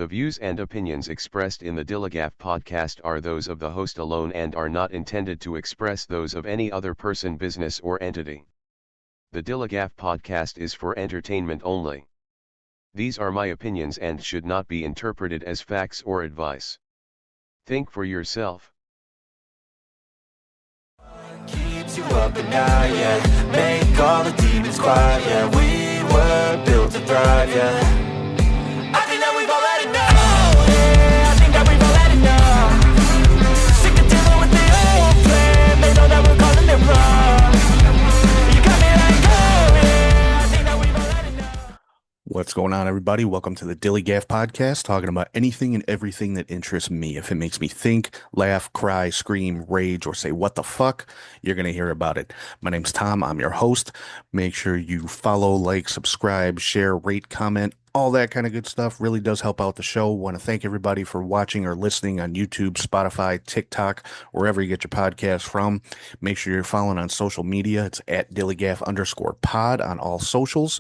The views and opinions expressed in the DILLIGAF podcast are those of the host alone and are not intended to express those of any other person, business, or entity. The DILLIGAF podcast is for entertainment only. These are my opinions and should not be interpreted as facts or advice. Think for yourself. Keeps you up at night, yeah. Make all the demons quiet, yeah. We were built to thrive, yeah. I think that we've all had enough, yeah. I think that we've all had enough. Sick of dealing with the old plan. They know that we're calling it wrong. You got me like, oh, yeah. I think that we've all had enough. What's going on, everybody? Welcome to the DILLIGAF podcast, talking about anything and everything that interests me. If it makes me think, laugh, cry, scream, rage, or say what the fuck, you're going to hear about it. My name's Tom. I'm your host. Make sure you follow, like, subscribe, share, rate, comment, all that kind of good stuff. Really does help out the show. Want to thank everybody for watching or listening on YouTube, Spotify, TikTok, wherever you get your podcasts from. Make sure you're following on social media. It's at DILLIGAF_pod on all socials.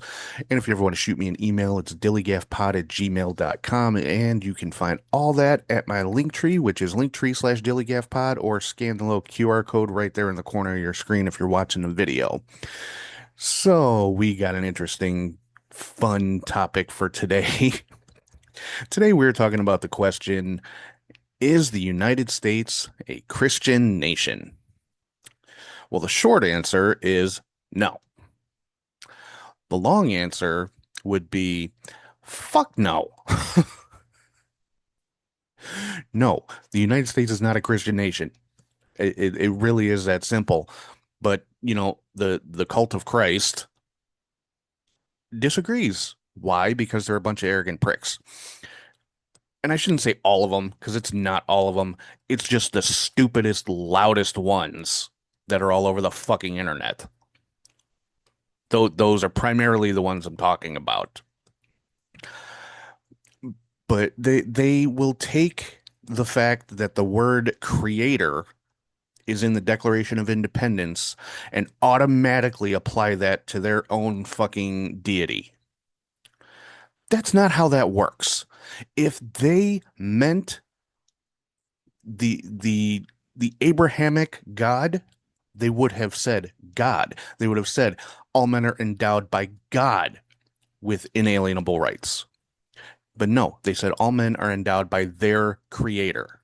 And if you ever want to shoot me an email, it's DILLIGAFpod@gmail.com. And you can find all that at my Linktree, which is Linktree/DILLIGAFpod, or scan the little QR code right there in the corner of your screen if you're watching the video. So we got an interesting, fun topic for today. Today we're talking about the question, is the United States a Christian nation? Well, the short answer is no. The long answer would be fuck no. No, the United States is not a Christian nation. It really is that simple. But, you know, the cult of Christ disagrees. Why? Because they're a bunch of arrogant pricks. And I shouldn't say all of them, because it's not all of them. It's just the stupidest, loudest ones that are all over the fucking internet. Those are primarily the ones I'm talking about. But they will take the fact that the word creator is in the Declaration of Independence and automatically apply that to their own fucking deity. That's not how that works. If they meant the Abrahamic God, they would have said God. They would have said all men are endowed by God with inalienable rights. But no, they said all men are endowed by their creator.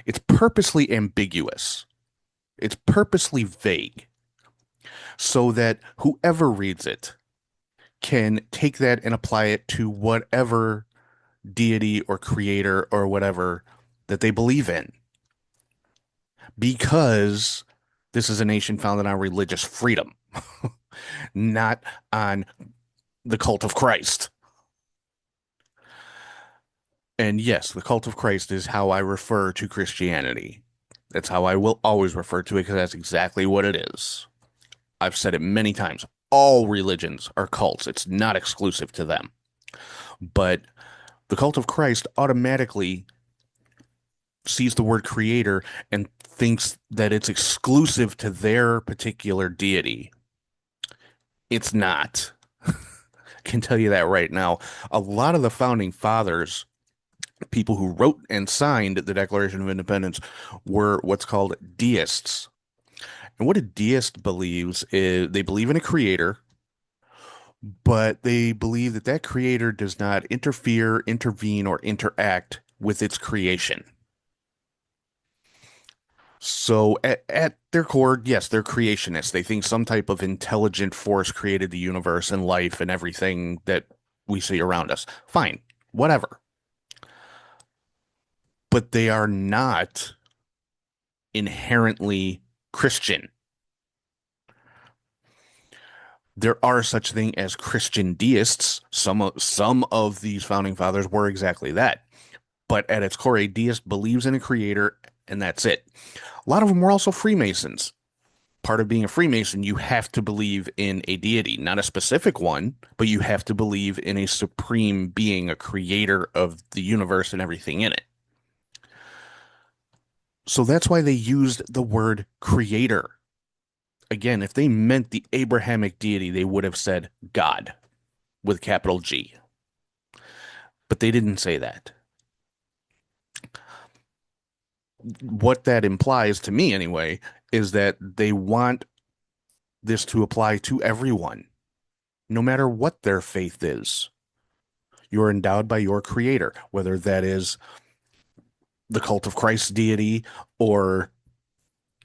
It's purposely ambiguous. It's purposely vague so that whoever reads it can take that and apply it to whatever deity or creator or whatever that they believe in. Because this is a nation founded on religious freedom, not on the cult of Christ. And yes, the cult of Christ is how I refer to Christianity. That's how I will always refer to it, because that's exactly what it is. I've said it many times. All religions are cults. It's not exclusive to them. But the cult of Christ automatically sees the word creator and thinks that it's exclusive to their particular deity. It's not. I can tell you that right now. A lot of the founding fathers, people who wrote and signed the Declaration of Independence, were what's called deists. And what a deist believes is they believe in a creator, but they believe that that creator does not interfere, intervene, or interact with its creation. So at their core, yes, they're creationists. They think some type of intelligent force created the universe and life and everything that we see around us. Fine, whatever. But they are not inherently Christian. There are such thing as Christian deists. Some of these founding fathers were exactly that. But at its core, a deist believes in a creator, and that's it. A lot of them were also Freemasons. Part of being a Freemason, you have to believe in a deity, not a specific one, but you have to believe in a supreme being, a creator of the universe and everything in it. So that's why they used the word creator. Again, if they meant the Abrahamic deity, they would have said God with capital G. But they didn't say that. What that implies to me anyway is that they want this to apply to everyone, no matter what their faith is. You're endowed by your creator, whether that is the cult of Christ deity or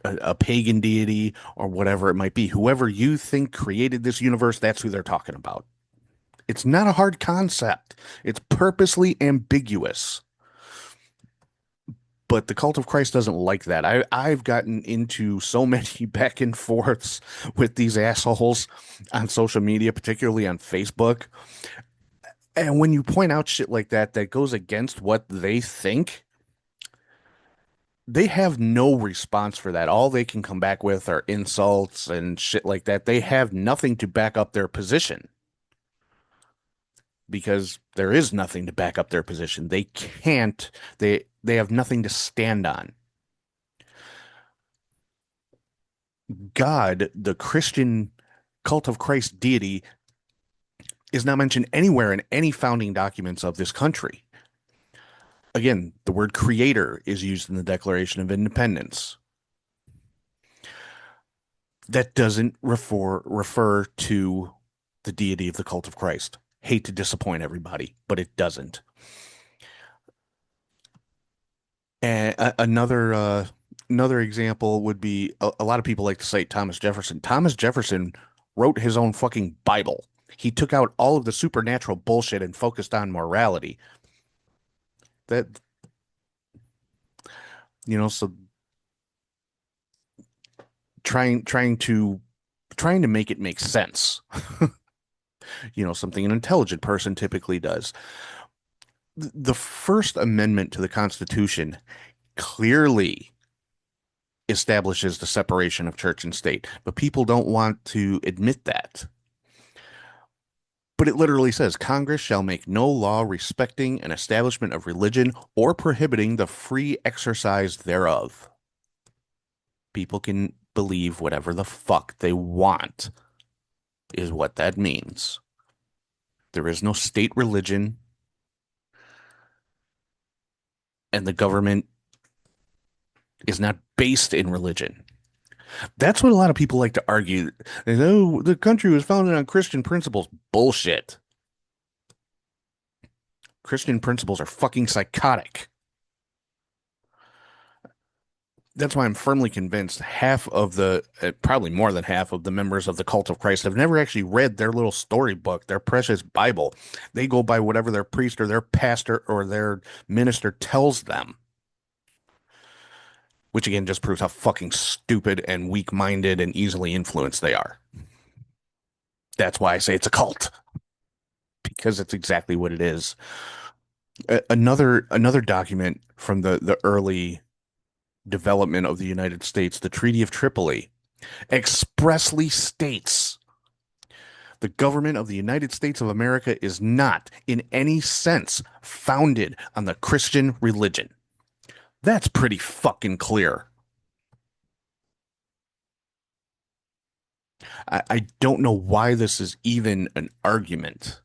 a pagan deity or whatever it might be. Whoever you think created this universe, that's who they're talking about. It's not a hard concept. It's purposely ambiguous. But the cult of Christ doesn't like that. I've gotten into so many back and forths with these assholes on social media, particularly on Facebook. And when you point out shit like that that goes against what they think, they have no response for that. All they can come back with are insults and shit like that. They have nothing to back up their position because there is nothing to back up their position. They can't, they have nothing to stand on. God, the Christian cult of Christ deity, is not mentioned anywhere in any founding documents of this country. Again, the word creator is used in the Declaration of Independence. That doesn't refer to the deity of the cult of Christ. Hate to disappoint everybody, but it doesn't. And another example would be a lot of people like to cite Thomas Jefferson. Thomas Jefferson wrote his own fucking Bible. He took out all of the supernatural bullshit and focused on morality. That, so trying to make it make sense. Something an intelligent person typically does. The First Amendment to the Constitution clearly establishes the separation of church and state, but people don't want to admit that. But it literally says Congress shall make no law respecting an establishment of religion or prohibiting the free exercise thereof. People can believe whatever the fuck they want, is what that means. There is no state religion, and the government is not based in religion. That's what a lot of people like to argue. They know the country was founded on Christian principles. Bullshit. Christian principles are fucking psychotic. That's why I'm firmly convinced half of probably more than half of the members of the Cult of Christ have never actually read their little storybook, their precious Bible. They go by whatever their priest or their pastor or their minister tells them. Which again just proves how fucking stupid and weak-minded and easily influenced they are. That's why I say it's a cult. Because it's exactly what it is. Another document from the early development of the United States, the Treaty of Tripoli, expressly states the government of the United States of America is not in any sense founded on the Christian religion. That's pretty fucking clear. I don't know why this is even an argument.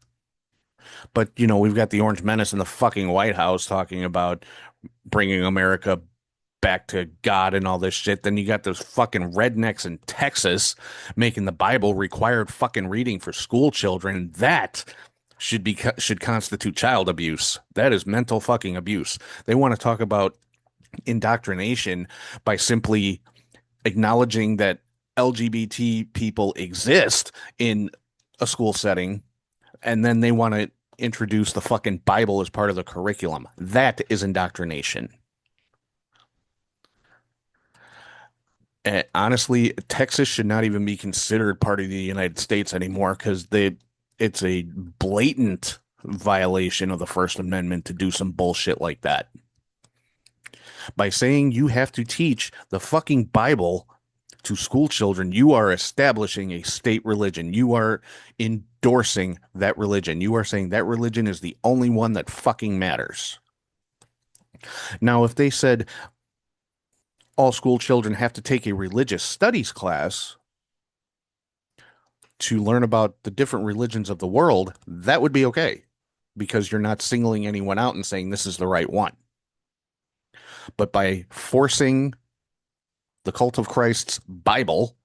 But, we've got the Orange Menace in the fucking White House talking about bringing America back to God and all this shit. Then you got those fucking rednecks in Texas making the Bible required fucking reading for school children. That should constitute child abuse. That is mental fucking abuse. They want to talk about indoctrination by simply acknowledging that LGBT people exist in a school setting, and then they want to introduce the fucking Bible as part of the curriculum. That is indoctrination. And honestly, Texas should not even be considered part of the United States anymore because it's a blatant violation of the First Amendment to do some bullshit like that. By saying you have to teach the fucking Bible to school children, you are establishing a state religion. You are endorsing that religion. You are saying that religion is the only one that fucking matters. Now, if they said all school children have to take a religious studies class to learn about the different religions of the world, that would be okay because you're not singling anyone out and saying this is the right one. But by forcing the Cult of Christ's Bible,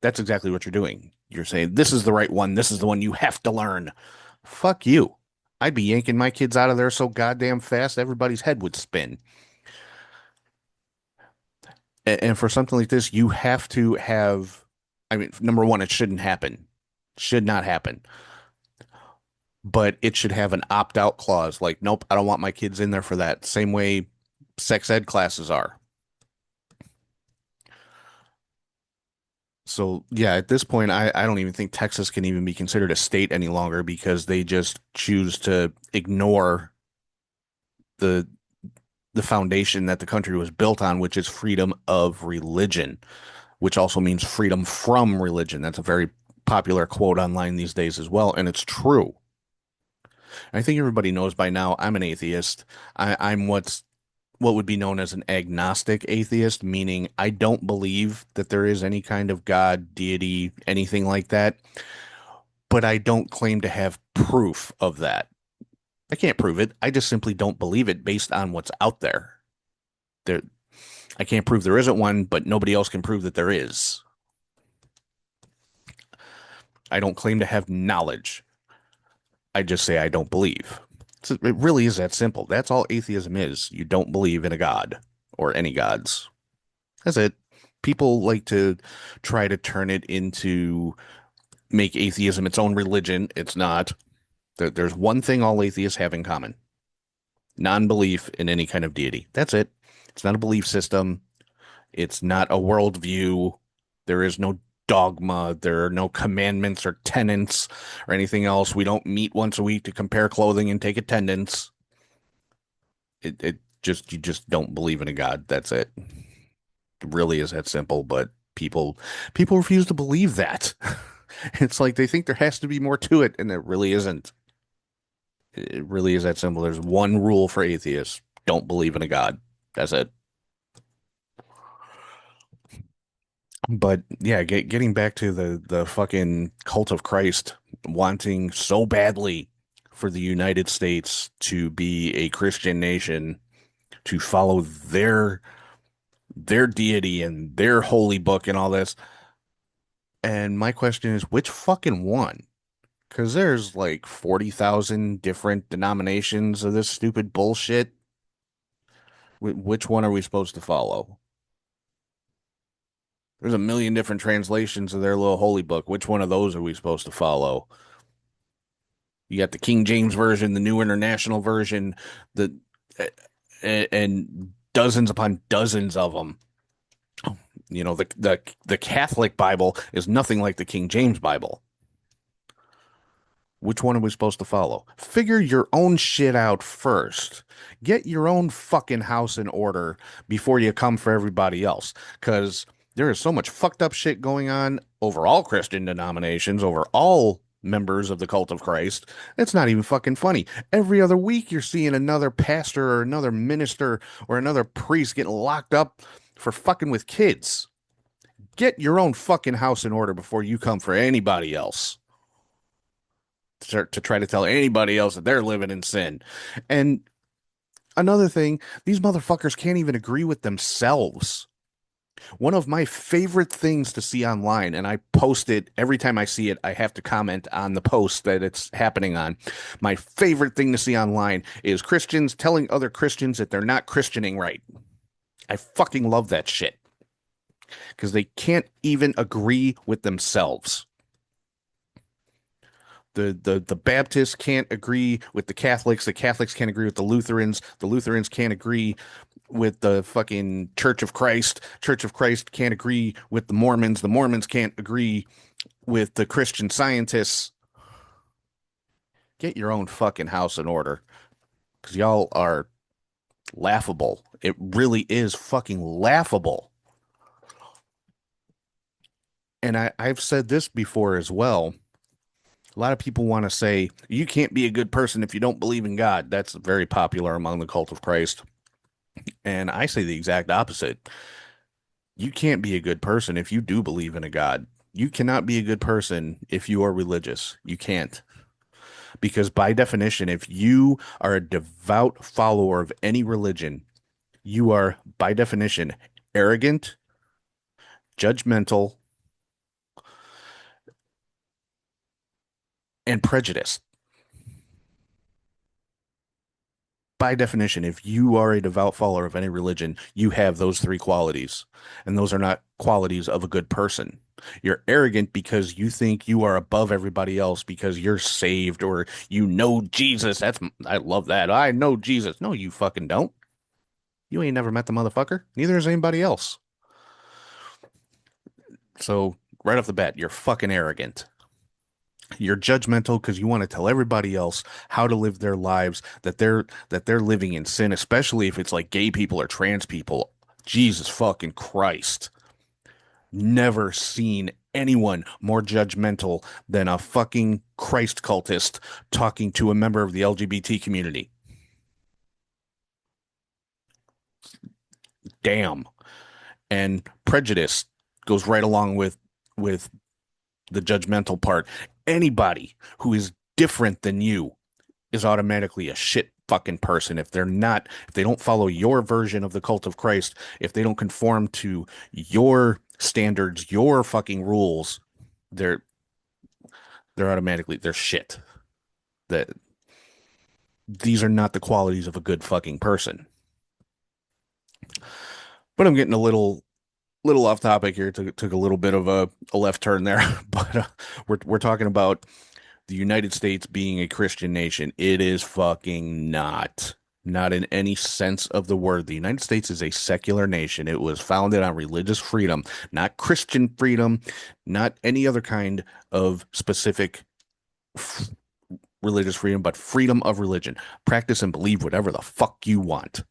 that's exactly what you're doing. You're saying, this is the right one. This is the one you have to learn. Fuck you. I'd be yanking my kids out of there so goddamn fast, everybody's head would spin. And for something like this, you have to have, I mean, number one, it shouldn't happen. Should not happen. But it should have an opt-out clause. Like, nope, I don't want my kids in there for that. Same way sex ed classes are. So yeah, at this point, I don't even think Texas can even be considered a state any longer because they just choose to ignore the the foundation that the country was built on, which is freedom of religion, which also means freedom from religion. That's a very popular quote online these days as well, and it's true. I think everybody knows by now I'm an atheist. I'm what would be known as an agnostic atheist, meaning I don't believe that there is any kind of God, deity, anything like that, but I don't claim to have proof of that. I can't prove it. I just simply don't believe it based on what's out there. There, I can't prove there isn't one, but nobody else can prove that there is. I don't claim to have knowledge. I just say I don't believe. It really is that simple. That's all atheism is. You don't believe in a god or any gods. That's it. People like to try to turn it into make atheism its own religion. It's not. There's one thing all atheists have in common: non-belief in any kind of deity. That's it. It's not a belief system. It's not a worldview. There is no dogma. There are no commandments or tenets or anything else. We don't meet once a week to compare clothing and take attendance. It just, you just don't believe in a God. That's it. It really is that simple, but people refuse to believe that. It's like they think there has to be more to it, and there really isn't. It really is that simple. There's one rule for atheists: don't believe in a God. That's it. But yeah, getting back to the fucking cult of Christ wanting so badly for the United States to be a Christian nation, to follow their deity and their holy book and all this. And my question is, which fucking one? Because there's like 40,000 different denominations of this stupid bullshit. Which one are we supposed to follow? There's a million different translations of their little holy book. Which one of those are we supposed to follow? You got the King James version, the New International version, the and dozens upon dozens of them. You know, the Catholic Bible is nothing like the King James Bible. Which one are we supposed to follow? Figure your own shit out first. Get your own fucking house in order before you come for everybody else. Because there is so much fucked up shit going on over all Christian denominations, over all members of the cult of Christ. It's not even fucking funny. Every other week you're seeing another pastor or another minister or another priest getting locked up for fucking with kids. Get your own fucking house in order before you come for anybody else. To try to tell anybody else that they're living in sin. And another thing, these motherfuckers can't even agree with themselves. One of my favorite things to see online, and I post it every time I see it, I have to comment on the post that it's happening on. My favorite thing to see online is Christians telling other Christians that they're not Christianing right. I fucking love that shit. Because they can't even agree with themselves. The Baptists can't agree with the Catholics can't agree with the Lutherans can't agree with the fucking Church of Christ can't agree with the Mormons can't agree with the Christian Scientists. Get your own fucking house in order, because y'all are laughable. It really is fucking laughable. And I've said this before as well. A lot of people want to say, you can't be a good person if you don't believe in God. That's very popular among the cult of Christ. And I say the exact opposite. You can't be a good person if you do believe in a God. You cannot be a good person if you are religious. You can't. Because by definition, if you are a devout follower of any religion, you are, by definition, arrogant, judgmental, and prejudiced. By definition, if you are a devout follower of any religion, you have those three qualities, and those are not qualities of a good person. You're arrogant because you think you are above everybody else because you're saved or you know Jesus. I love that. I know Jesus. No, you fucking don't. You ain't never met the motherfucker. Neither has anybody else. So right off the bat, you're fucking arrogant. You're judgmental because you want to tell everybody else how to live their lives, that they're living in sin, especially if it's like gay people or trans people. Jesus fucking Christ. Never seen anyone more judgmental than a fucking Christ cultist talking to a member of the LGBT community. Damn. And prejudice goes right along with the judgmental part. Anybody who is different than you is automatically a shit fucking person. If they don't follow your version of the cult of Christ, if they don't conform to your standards, your fucking rules, they're they're shit. That these are not the qualities of a good fucking person. But I'm getting a little off topic here. Took a little bit of a left turn there, but we're talking about the United States being a Christian nation. It is fucking not. Not in any sense of the word. The United States is a secular nation. It was founded on religious freedom, not Christian freedom, not any other kind of specific f religious freedom, but freedom of religion. Practice and believe whatever the fuck you want.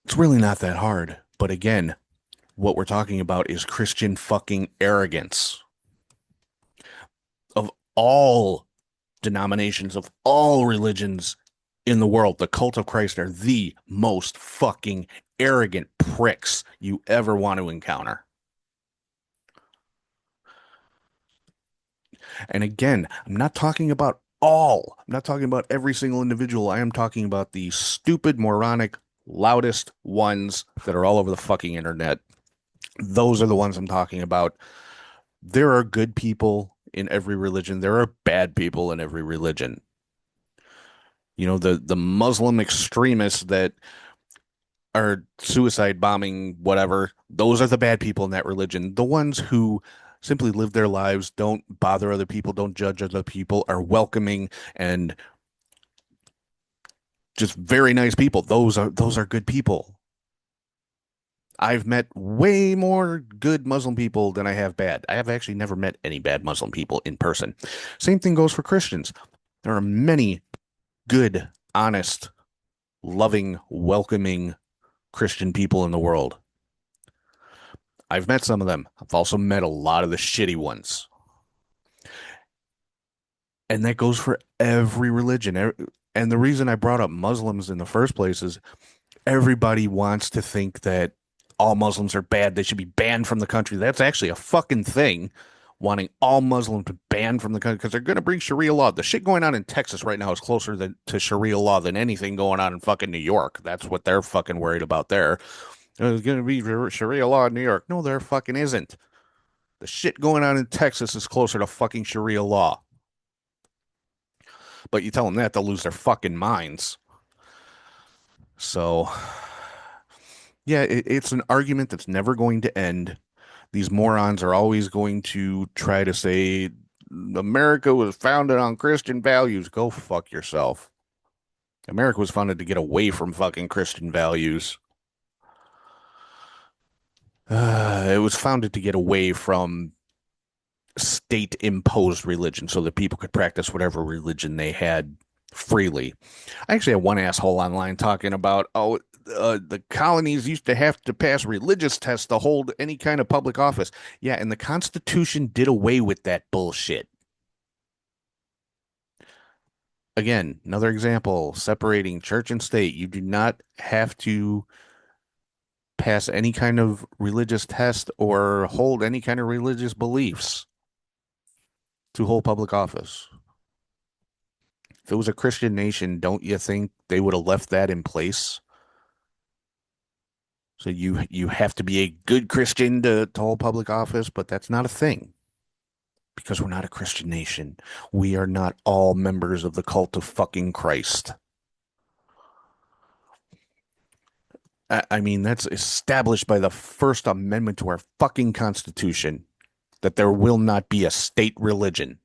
It's really not that hard. But again, what we're talking about is Christian fucking arrogance. Of all denominations, of all religions in the world, the cult of Christ are the most fucking arrogant pricks you ever want to encounter. And again, I'm not talking about all. I'm not talking about every single individual. I am talking about the stupid, moronic, loudest ones that are all over the fucking internet. Those are the ones I'm talking about. There are good people in every religion. There are bad people in every religion. You know, the Muslim extremists that are suicide bombing, whatever, those are the bad people in that religion. The ones who simply live their lives, don't bother other people, don't judge other people, are welcoming and just very nice people. Those are good people. I've met way more good Muslim people than I have bad. I have actually never met any bad Muslim people in person. Same thing goes for Christians. There are many good, honest, loving, welcoming Christian people in the world. I've met some of them. I've also met a lot of the shitty ones. And that goes for every religion. And the reason I brought up Muslims in the first place is everybody wants to think that all Muslims are bad. They should be banned from the country. That's actually a fucking thing, wanting all Muslims to ban from the country because they're going to bring Sharia law. The shit going on in Texas right now is closer to Sharia law than anything going on in fucking New York. That's what they're fucking worried about there. There's going to be Sharia law in New York. No, there fucking isn't. The shit going on in Texas is closer to fucking Sharia law. But you tell them that, they'll lose their fucking minds. So, yeah, it's an argument that's never going to end. These morons are always going to try to say America was founded on Christian values. Go fuck yourself. America was founded to get away from fucking Christian values. It was founded to get away from state imposed religion so that people could practice whatever religion they had freely. I actually had one asshole online talking about, the colonies used to have to pass religious tests to hold any kind of public office. Yeah, and the Constitution did away with that bullshit. Again, another example, separating church and state. You do not have to pass any kind of religious test or hold any kind of religious beliefs to hold public office. If it was a Christian nation, don't you think they would have left that in place? So you have to be a good Christian to hold public office, but that's not a thing because we're not a Christian nation. We are not all members of the cult of fucking Christ. I mean, that's established by the First Amendment to our fucking Constitution that there will not be a state religion.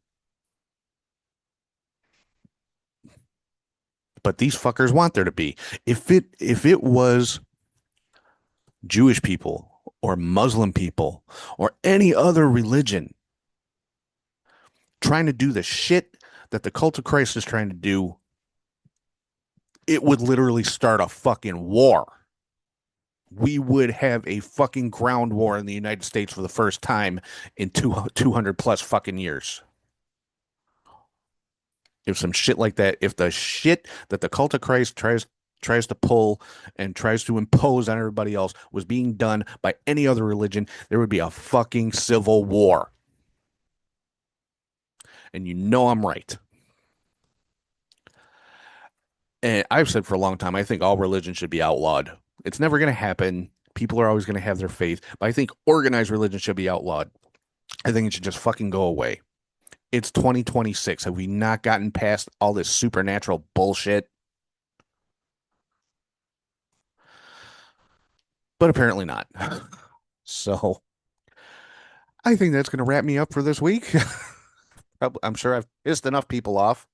But these fuckers want there to be. If it was Jewish people or Muslim people or any other religion trying to do the shit that the cult of Christ is trying to do, it would literally start a fucking war. We would have a fucking ground war in the United States for the first time in 200 plus fucking years. If some shit like that, if the shit that the cult of Christ tries to pull and tries to impose on everybody else was being done by any other religion, there would be a fucking civil war. And you know I'm right. And I've said for a long time, I think all religion should be outlawed. It's never going to happen. People are always going to have their faith, but I think organized religion should be outlawed. I think it should just fucking go away. It's 2026. Have we not gotten past all this supernatural bullshit? But apparently not. So I think that's going to wrap me up for this week. I'm sure I've pissed enough people off.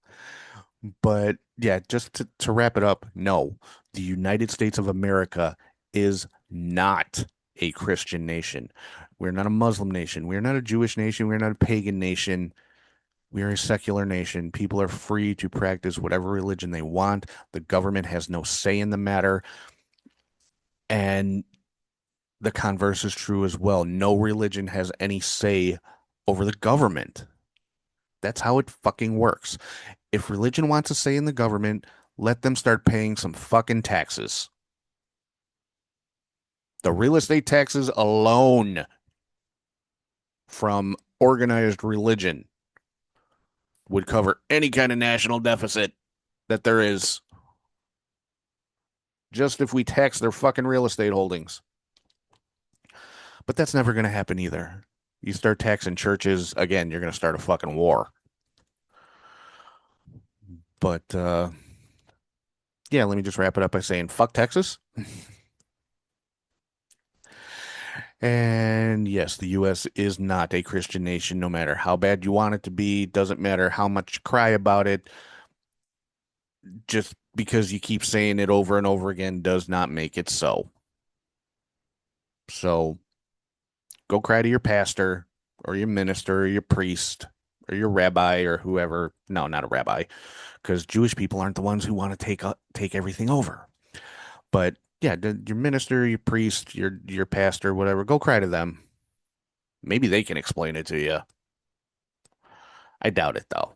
But yeah, just to wrap it up, no, the United States of America is not a Christian nation. We're not a Muslim nation. We're not a Jewish nation. We're not a pagan nation. We are a secular nation. People are free to practice whatever religion they want. The government has no say in the matter. And the converse is true as well. No religion has any say over the government. That's how it fucking works. If religion wants a say in the government, let them start paying some fucking taxes. The real estate taxes alone from organized religion would cover any kind of national deficit that there is. Just if we tax their fucking real estate holdings. But that's never going to happen either. You start taxing churches, again, you're going to start a fucking war. But yeah, let me just wrap it up by saying fuck Texas. And yes, the U.S. is not a Christian nation, no matter how bad you want it to be. Doesn't matter how much you cry about it. Just because you keep saying it over and over again does not make it so. So go cry to your pastor or your minister or your priest or your rabbi or whoever. No, not a rabbi, because Jewish people aren't the ones who want to take everything over. But yeah, your minister, your priest, your pastor, whatever, go cry to them. Maybe they can explain it to you. I doubt it though.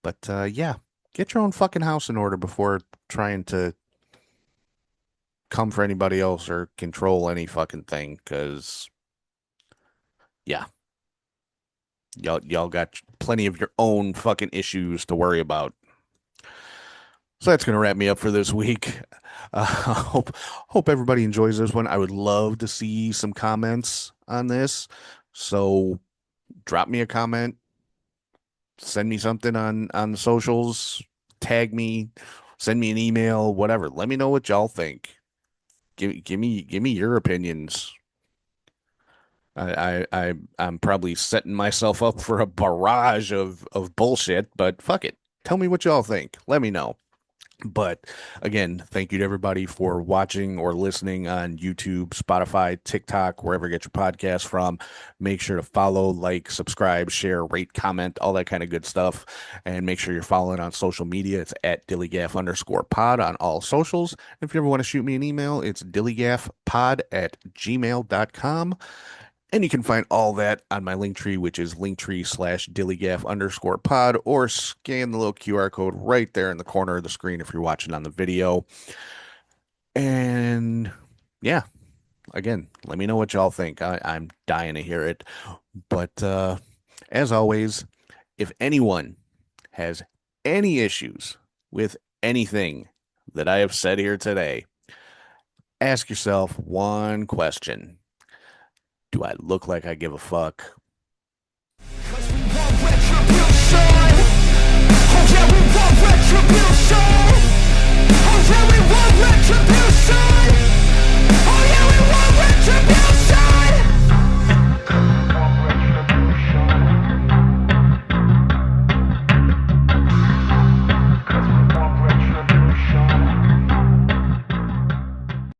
But yeah, get your own fucking house in order before trying to come for anybody else or control any fucking thing. Because yeah, y'all got plenty of your own fucking issues to worry about. So that's going to wrap me up for this week. Hope everybody enjoys this one. I would love to see some comments on this. So drop me a comment, send me something on the socials, tag me, send me an email, whatever. Let me know what y'all think. Give me your opinions. I'm probably setting myself up for a barrage of bullshit, but fuck it. Tell me what y'all think. Let me know. But again, thank you to everybody for watching or listening on YouTube, Spotify, TikTok, wherever you get your podcasts from. Make sure to follow, like, subscribe, share, rate, comment, all that kind of good stuff. And make sure you're following on social media. It's at DILLIGAF_pod on all socials. If you ever want to shoot me an email, it's DILLIGAFpod@gmail.com. And you can find all that on my link tree, which is linktree/DILLIGAF_pod, or scan the little QR code right there in the corner of the screen if you're watching on the video. And yeah, again, let me know what y'all think. I'm dying to hear it. But as always, if anyone has any issues with anything that I have said here today, ask yourself one question. Do I look like I give a fuck?